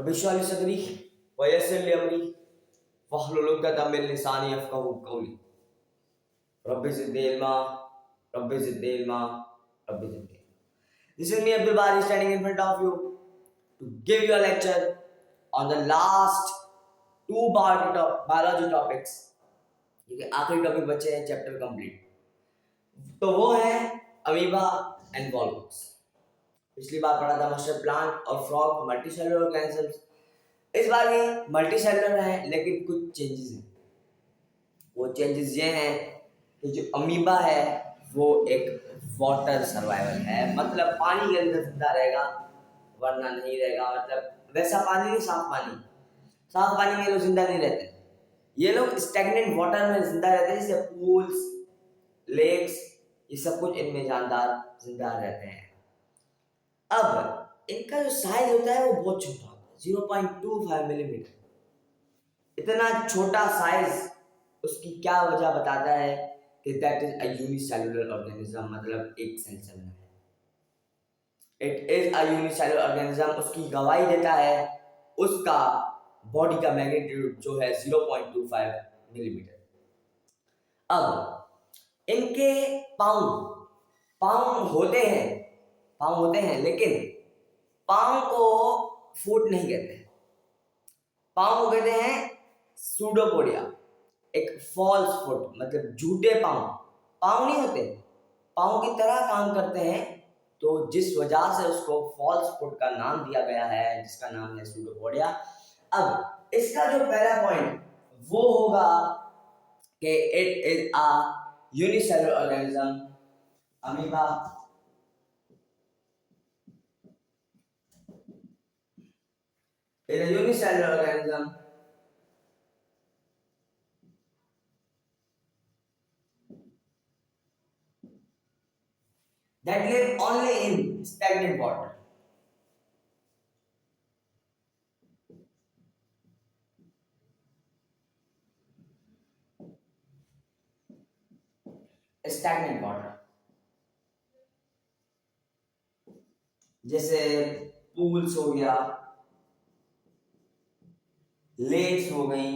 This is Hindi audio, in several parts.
रब्बि इश्रह ली सदरी व यस्सिर ली अमरी वहलुल उक़दतम मिन लिसानी यफ़क़हू क़ौली। Rabbi ज़िदनी इल्मा, rabbi ज़िदनी इल्मा, rabbi ज़िदनी इल्मा। This is me Abdul Bari standing in front of you to give you a lecture on the last two biology topics। ये आखिरी टॉपिक बचे हैं चैप्टर कंप्लीट, तो वो है अमीबा एंड वॉल्वॉक्स। पिछली बार पढ़ा था मस्टर्ड प्लांट और फ्रॉग मल्टीसेलुलर ऑर्गेनिजम्स। इस बार भी मल्टीसेलुलर है लेकिन कुछ चेंजेस हैं। वो चेंजेस ये हैं कि जो अमीबा है वो एक वाटर सर्वाइवल है, मतलब पानी के अंदर जिंदा रहेगा वरना नहीं रहेगा। मतलब वैसा पानी नहीं, साफ पानी में लोग जिंदा नहीं रहते। ये लोग स्टैग्नेंट वाटर में जिंदा रहते हैं, जैसे पूल्स, लेक्स, ये सब कुछ इनमें जानदार जिंदा रहते हैं। अब इनका जो साइज होता है वो बहुत छोटा होता है, 0.25 मिलीमीटर। इतना छोटा साइज उसकी क्या वजह बताता है कि that is a unicellular organism, मतलब एक सेल से बना है। It is a unicellular organism. उसकी गवाही देता है उसका बॉडी का मैग्नीट्यूड जो है 0.25 मिलीमीटर। अब इनके पाँव होते हैं लेकिन पाँव को फुट नहीं कहते हैं, पाँव को कहते हैं सूडोपोडिया, एक फॉल्स फुट, मतलब झूठे पाँव नहीं होते, पाँव की तरह काम करते हैं। तो जिस वजह से उसको फॉल्स फुट का नाम दिया गया है, जिसका नाम है सूडोपोडिया। अब इसका जो पहला पॉइंट वो होगा कि it is a unicellular organism. Amoeba is a unicellular organism that live only in stagnant water. Stagnant water, जैसे पूल्स हो गया, लेक्स हो गई,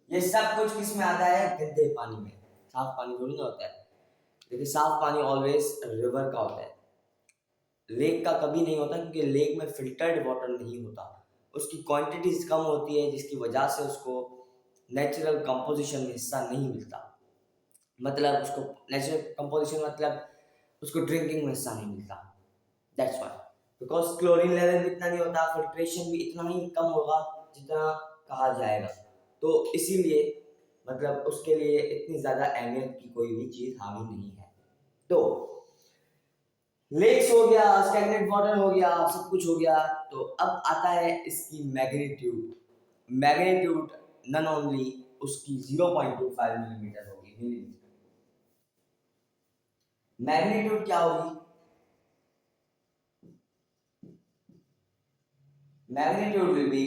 ये सब कुछ किस में आता है? गंदे पानी में। साफ पानी थोड़ी ना होता है, लेकिन साफ पानी ऑलवेज रिवर का होता है, लेक का कभी नहीं होता, क्योंकि लेक में फिल्टर्ड वाटर नहीं होता, उसकी क्वांटिटीज कम होती है, जिसकी वजह से उसको नेचुरल कंपोजिशन में हिस्सा नहीं मिलता। मतलब उसको नेचुरल कंपोजिशन मतलब उसको ड्रिंकिंग में हिस्सा नहीं मिलता। That's why, because chlorine level भी इतना नहीं होता, फिल्ट्रेशन भी इतना ही कम होगा जितना कहा जाएगा, तो इसीलिए मतलब उसके लिए इतनी ज़्यादा अहमियत की कोई भी चीज़ हावी नहीं है। तो लेक्स हो गया, स्टैग्नेंट वाटर हो गया, सब कुछ हो गया। तो अब आता है इसकी मैग्नीट्यूड नॉन ओनली उसकी 0.25 मिलीमीटर होगी। मैग्नीट्यूड क्या होगी? Magnitude will be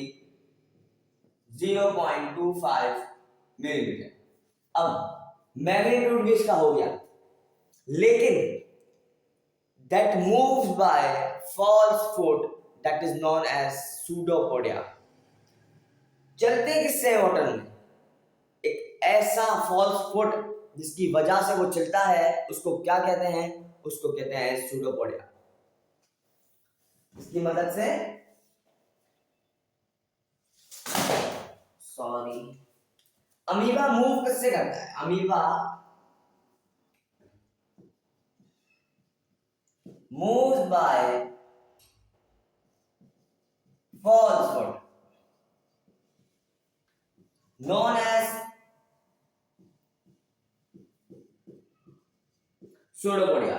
0.25 millimetre. अब मैग्नीट्यूड भी इसका हो गया, लेकिन that moves by false foot that is known as pseudopodia। चलते किससे वाटर में? एक ऐसा फॉल्स फुट जिसकी वजह से वो चलता है, उसको क्या कहते हैं? उसको कहते हैं सूडोपोडिया। इसकी मदद से अमीबा मूव किससे करता है? Amoeba moves by false foot known as pseudopodia।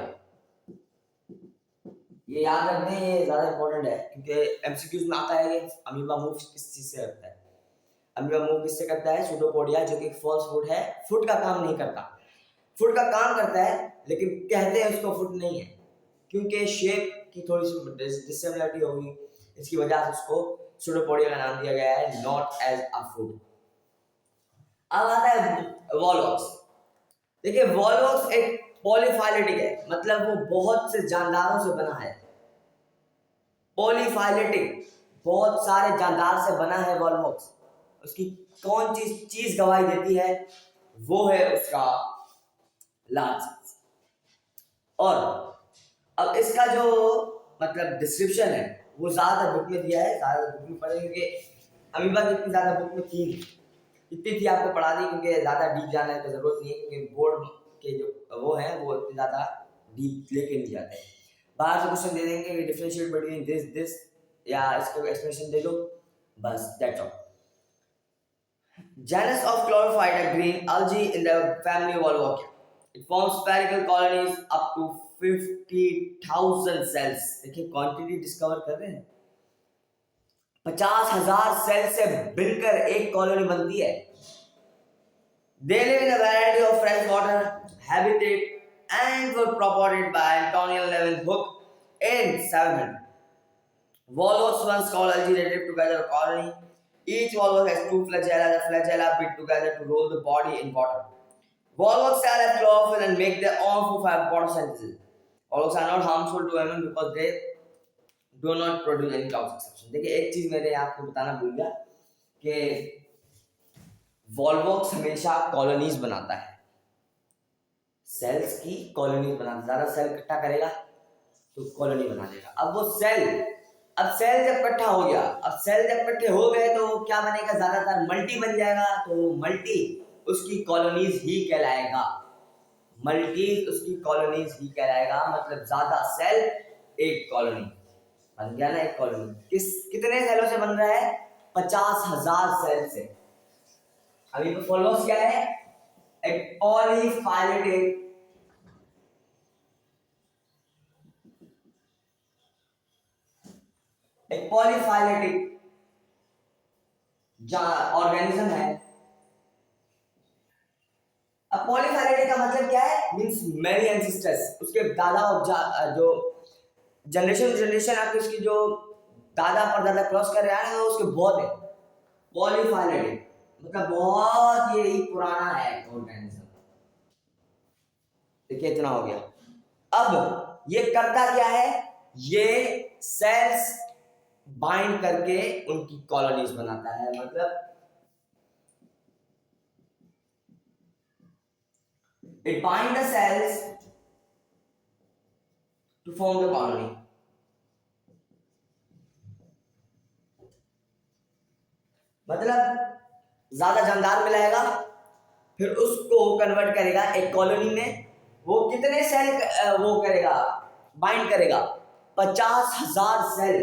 ये याद रखना, ये ज्यादा इंपॉर्टेंट है, क्योंकि एमसीक्यूज में आता है कि अमीबा मूव किस चीज से करता है। अमीबा मूव किससे करता है? सूडोपोडिया, जो कि एक फॉल्स फुट है, फुट का काम नहीं करता। फुट का काम करता है लेकिन कहते हैं उसको फुट नहीं है, क्योंकि शेप की थोड़ी सी डिसिमिलरिटी होगी, इसकी वजह से उसको सूडोपोडिया का नाम दिया गया है, नॉट एज अ फुट। अब आता है वॉल्वॉक्स। देखिए, वॉल्वॉक्स एक पॉलीफाइलेटिक है, मतलब वो बहुत से जानदारों से बना है। पॉलीफाइलेटिक, बहुत सारे जानदार से बना है वॉलवॉक्स। उसकी कौन चीज गवाही देती है? वो है उसका लार्ज साइज। और अब इसका जो मतलब डिस्क्रिप्शन है वो ज्यादा बुक में दिया है, ज्यादा बुक में पढ़ेंगे क्योंकि अमीबा की इतनी ज्यादा बुक में थी, इतनी थी आपको पढ़ा दी, क्योंकि ज्यादा डीप जाना है तो जरूरत नहीं है, क्योंकि बोर्ड के जो वो है वो इतनी ज्यादा डीप लेके नहीं जाते हैं। बाहर से क्वेश्चन दे देंगे कि डिफरेंशिएट बिटवीन दिस या इसको एक्सप्लेनेशन दे दो, बस that's all. Genus of chlorophyta green algae in the family Volvokia. It forms spherical colonies up to 50,000 cells. देखिए क्वांटिटी डिस्कवर कर रहे हैं, 50,000 सेल से मिलकर एक कॉलोनी बनती है। They live in a variety of freshwater habitat and were promoted by Antonio Leeuwenhoek in 700. Volvox once called algae live together a colony. Each volvox has two flagella. The flagella bit together to roll the body in water. Volvox cell have chlorophyll and make their own food for photosynthesis. Volvox are not harmful to humans because they do not produce any toxic substance. देखिए एक चीज मैंने आपको बताना भूल गया कि वॉल्वॉक्स हमेशा कॉलोनीज बनाता है, सेल्स की कॉलोनीज बनाता है। ज्यादा सेल इकट्ठा करेगा तो कॉलोनी बना देगा। अब वो सेल, अब सेल जब इकट्ठा हो गया, अब सेल जब इकट्ठे हो गए तो क्या बनेगा? ज्यादातर मल्टी बन जाएगा, तो मल्टी उसकी कॉलोनीज ही कहलाएगा, मल्टी उसकी कॉलोनीज ही कहलाएगा। मतलब ज्यादा सेल एक कॉलोनी बन गया ना, एक कॉलोनी कितने सेलों से बन रहा है? 50,000 सेल से। अभी तो फॉलोअर्स क्या है? एक पॉलीफाइलेटेड ऑर्गेनिज्म है। अब पॉलीफाइलेटेड का मतलब क्या है? मींस मेनी एंसेस्टर्स, उसके दादा और जो जनरेशन आपके उसकी जो दादा परदादा क्रॉस कर रहा है ना, उसके बहुत है। पॉलीफाइलेटेड मतलब बहुत ये ही पुराना है ऑर्गेनिज्म। देखिए इतना हो गया। अब ये करता क्या है? ये सेल्स बाइंड करके उनकी कॉलोनीज बनाता है। मतलब it bind the cells to form the colony. मतलब ज्यादा जानदार मिलाएगा, फिर उसको कन्वर्ट करेगा एक कॉलोनी में। वो कितने सेल वो करेगा, बाइंड करेगा? 50,000 सेल।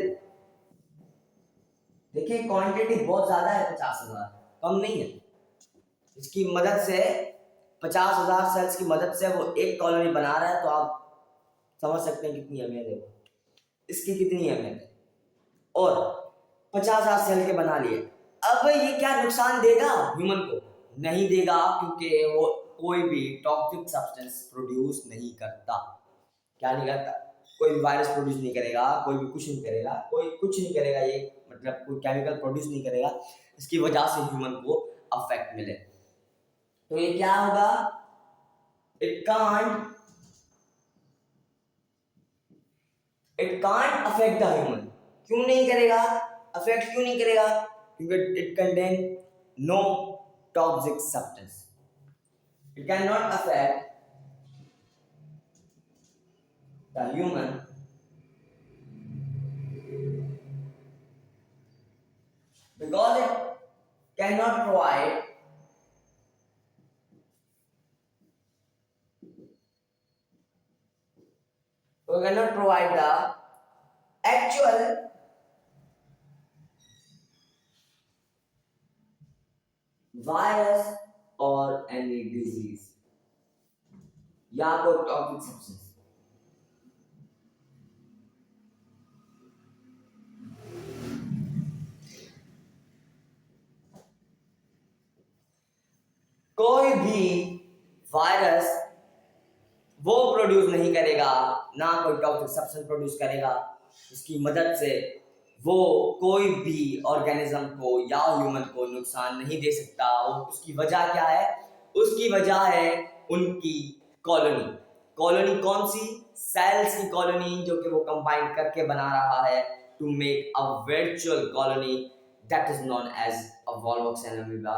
देखिए क्वांटिटी बहुत ज्यादा है, 50,000 कम नहीं है। इसकी मदद से 50,000 सेल्स की मदद से वो एक कॉलोनी बना रहा है, तो आप समझ सकते हैं कितनी अहमियत है, इसकी कितनी अहमियत है। और 50,000 सेल के बना लिए। अब ये क्या नुकसान देगा ह्यूमन को? नहीं देगा, क्योंकि वो कोई भी टॉक्सिक सब्सटेंस प्रोड्यूस नहीं करता। क्या नहीं करता? कोई भी वायरस प्रोड्यूस नहीं करेगा, कोई भी कुछ नहीं करेगा, कोई कुछ नहीं करेगा, ये मतलब कोई केमिकल प्रोड्यूस नहीं करेगा, इसकी वजह से ह्यूमन को अफेक्ट मिले। तो ये क्या होगा? It can't affect the human. क्यों नहीं करेगा? अफेक्ट क्यों नहीं करेगा? क्योंकि it contain no toxic substance. It can not affect the human because it cannot provide the actual virus or any disease या कोई टॉक्सिक सब्सटेंस। कोई भी वायरस वो प्रोड्यूस नहीं करेगा, ना कोई टॉक्सिक सब्सटेंस प्रोड्यूस करेगा, इसकी मदद से वो कोई भी ऑर्गेनिज्म को या ह्यूमन को नुकसान नहीं दे सकता। उसकी वजह क्या है? उसकी वजह है उनकी कॉलोनी। कॉलोनी कौन सी? सेल्स की कॉलोनी, जो कि वो कंबाइन करके बना रहा है। to make a virtual colony that is known as a Volvox and amoeba.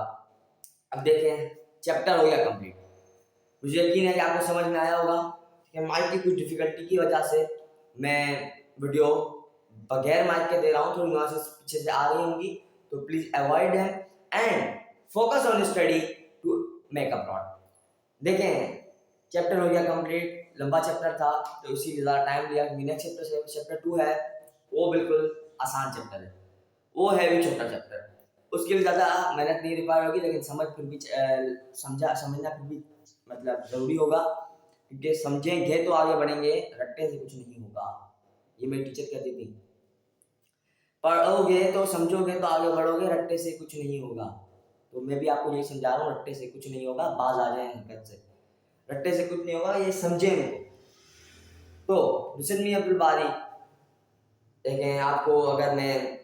अब देखें, चैप्टर हो गया कंप्लीट। मुझे यकीन है कि आपको समझ में आया होगा कि माइक की कुछ डिफिकल्टी की वजह से मैं वीडियो बगैर माइक के दे रहा हूँ, थोड़ी नॉइसेस पीछे से आ रही होंगी, तो please avoid them and focus on study to make a plot. देखें, चैप्टर हो गया कंप्लीट, लंबा चैप्टर था तो इसीलिए ज़्यादा टाइम लिया, क्योंकि नेक्स्ट चैप्टर 2 है, वो बिल्कुल आसान चैप्टर है, वो है भी छोटा चैप्टर, उसके लिए ज़्यादा मेहनत नहीं रिक्वायर होगी, लेकिन समझना फिर भी मतलब ज़रूरी होगा, क्योंकि समझेंगे तो आगे बढ़ेंगे, रट्टे से कुछ नहीं होगा। ये मेरी टीचर कहती थी, पढ़ोगे तो समझोगे तो आगे बढ़ोगे, रट्टे से कुछ नहीं होगा। तो मैं भी आपको यही समझा रहा हूँ, रट्टे से कुछ नहीं होगा, बाज आ जाए हरकत से, रट्टे से कुछ नहीं होगा, ये समझेंगे। तो लिसन मी अब्दुल बारी। देखें, आपको अगर मैं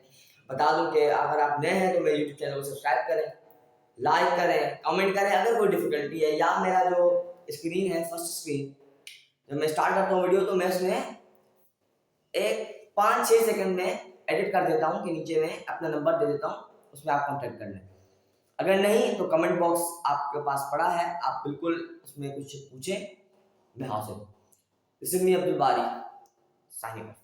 बता दूं कि अगर आप नए हैं तो मेरे यूट्यूब चैनल को सब्सक्राइब करें, लाइक करें, कमेंट करें। अगर कोई डिफिकल्टी है, या मेरा जो स्क्रीन है, फर्स्ट स्क्रीन, जब मैं स्टार्ट करता हूँ वीडियो तो मैं उसमें एक 5-6 सेकंड में एडिट कर देता हूँ कि नीचे में अपना नंबर दे देता हूँ, उसमें आप कॉन्टेक्ट कर लें। अगर नहीं तो कमेंट बॉक्स आपके पास पड़ा है, आप बिल्कुल उसमें कुछ पूछें, मैं हाजिर हूँ। लिसन मी अब्दुल बारी, साइनिंग ऑफ।